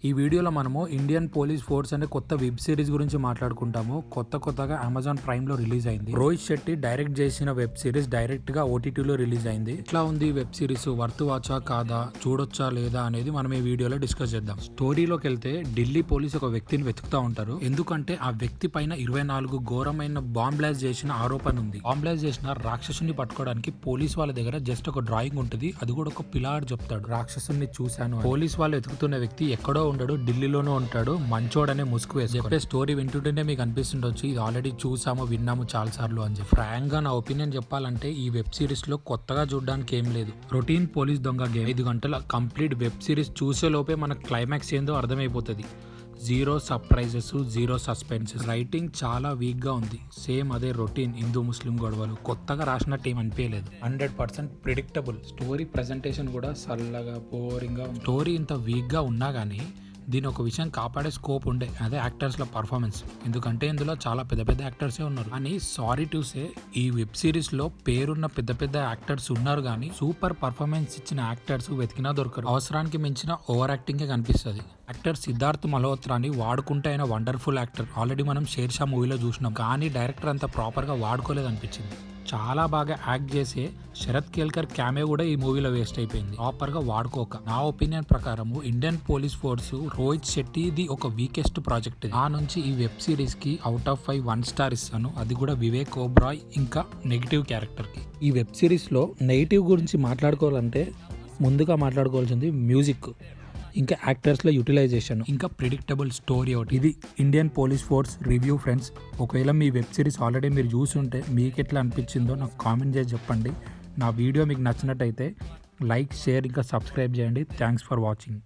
ఈ వీడియోలో మనము ఇండియన్ పోలీస్ ఫోర్స్ అనే కొత్త వెబ్ సిరీస్ గురించి మాట్లాడుకుంటాము. కొత్తగా అమెజాన్ ప్రైమ్ లో రిలీజ్ అయింది. రోహిత్ శెట్టి డైరెక్ట్ చేసిన వెబ్ సిరీస్ డైరెక్ట్ గా ఓటీటీలో రిలీజ్ అయింది. ఎట్లా ఉంది వెబ్ సిరీస్, వర్త్ వాచా కాదా, చూడొచ్చా లేదా అనేది మనం ఈ వీడియోలో డిస్కస్ చేద్దాం. స్టోరీలోకి వెళ్తే ఢిల్లీ పోలీస్ ఒక వ్యక్తిని వెతుకుతా ఉంటారు. ఎందుకంటే ఆ వ్యక్తి పైన 24 ఘోరమైన బాంబ్ బ్లాస్ట్ చేసిన ఆరోపణ ఉంది. బాంబ్ బ్లాస్ట్ చేసిన రాక్షసుని పట్టుకోవడానికి పోలీస్ వాళ్ళ దగ్గర జస్ట్ ఒక డ్రాయింగ్ ఉంటుంది. అది కూడా ఒక పిల్లాడు చెప్తాడు, రాక్షసుని చూశాను. పోలీస్ వాళ్ళు వెతుకుతున్న వ్యక్తి ఎక్కడో ఉండడు, ఢిల్లీలోనే ఉంటాడు. మంచోడనే ముసుగు వేసి చెప్పే స్టోరీ వింటుంటేనే మీకు అనిపిస్తుండొచ్చు ఇది ఆల్రెడీ చూసాము, విన్నాము చాలా సార్లు అని చెప్పి. ఫ్రాంక్ గా నా ఒపీనియన్ చెప్పాలంటే ఈ వెబ్ సిరీస్ లో కొత్తగా చూడడానికి ఏం లేదు. రొటీన్ పోలీస్ దొంగ గేమ్. 5 గంటల కంప్లీట్ వెబ్ సిరీస్ చూసే లోపే మనకు క్లైమాక్స్ ఏందో అర్థమైపోతుంది. Zero surprises, zero suspenses. Writing చాలా వీక్ గా ఉంది. సేమ్ అదే రొటీన్ హిందూ ముస్లిం గొడవలు. కొత్తగా రాసినట్టు ఏం అనిపించలేదు. 100% ప్రిడిక్టబుల్. స్టోరీ ప్రెజెంటేషన్ కూడా సల్లగా బోరింగ్ గా ఉంది. స్టోరీ ఇంత వీక్ గా ఉన్నా గానీ దీని ఒక విషయం కాపాడే స్కోప్ ఉండే, అదే యాక్టర్స్ లో పర్ఫార్మెన్స్. ఎందుకంటే ఇందులో చాలా పెద్ద యాక్టర్సే ఉన్నారు. కానీ సారీ టు సే ఈ వెబ్ సిరీస్ లో పేరున్న పెద్ద యాక్టర్స్ ఉన్నారు కానీ సూపర్ పర్ఫార్మెన్స్ ఇచ్చిన యాక్టర్స్ వెతికినా దొరకరు. అవసరానికి మించిన ఓవర్ యాక్టింగ్ కనిపిస్తుంది. యాక్టర్ సిద్ధార్థ్ మల్హోత్రాని వాడుకుంటే ఆయన వండర్ఫుల్ యాక్టర్. ఆల్రెడీ మనం షేర్షా మూవీలో చూసినాం. కానీ డైరెక్టర్ అంత ప్రాపర్ గా వాడుకోలేదు అనిపించింది. చాలా బాగా యాక్ట్ చేసే శరత్ కేల్కర్ క్యామే కూడా ఈ మూవీలో వేస్ట్ అయిపోయింది, ప్రాపర్ గా వాడుకోక. నా ఒపీనియన్ ప్రకారము ఇండియన్ పోలీస్ ఫోర్స్ రోహిత్ శెట్టిది ఒక వీకెస్ట్ ప్రాజెక్ట్. ఆ నుంచి ఈ వెబ్ సిరీస్ కి అవుట్ ఆఫ్ 5 1 స్టార్ ఇస్తాను. అది కూడా వివేక్ ఓబ్రాయ్ ఇంకా నెగిటివ్ క్యారెక్టర్ కి. ఈ వెబ్ సిరీస్ లో నెగిటివ్ గురించి మాట్లాడుకోవాలంటే ముందుగా మాట్లాడుకోవాల్సింది మ్యూజిక్, ఇంకా యాక్టర్స్లో యూటిలైజేషన్, ఇంకా ప్రిడిక్టబుల్ స్టోరీ ఒకటి. ఇది Indian police force review friends. ఒకవేళ మీ వెబ్ సిరీస్ ఆల్రెడీ మీరు చూసుంటే మీకు ఎట్లా అనిపించిందో నాకు కామెంట్ చేసి చెప్పండి. నా వీడియో మీకు నచ్చినట్టయితే లైక్, షేర్ ఇంకా సబ్స్క్రైబ్ చేయండి. Thanks for watching.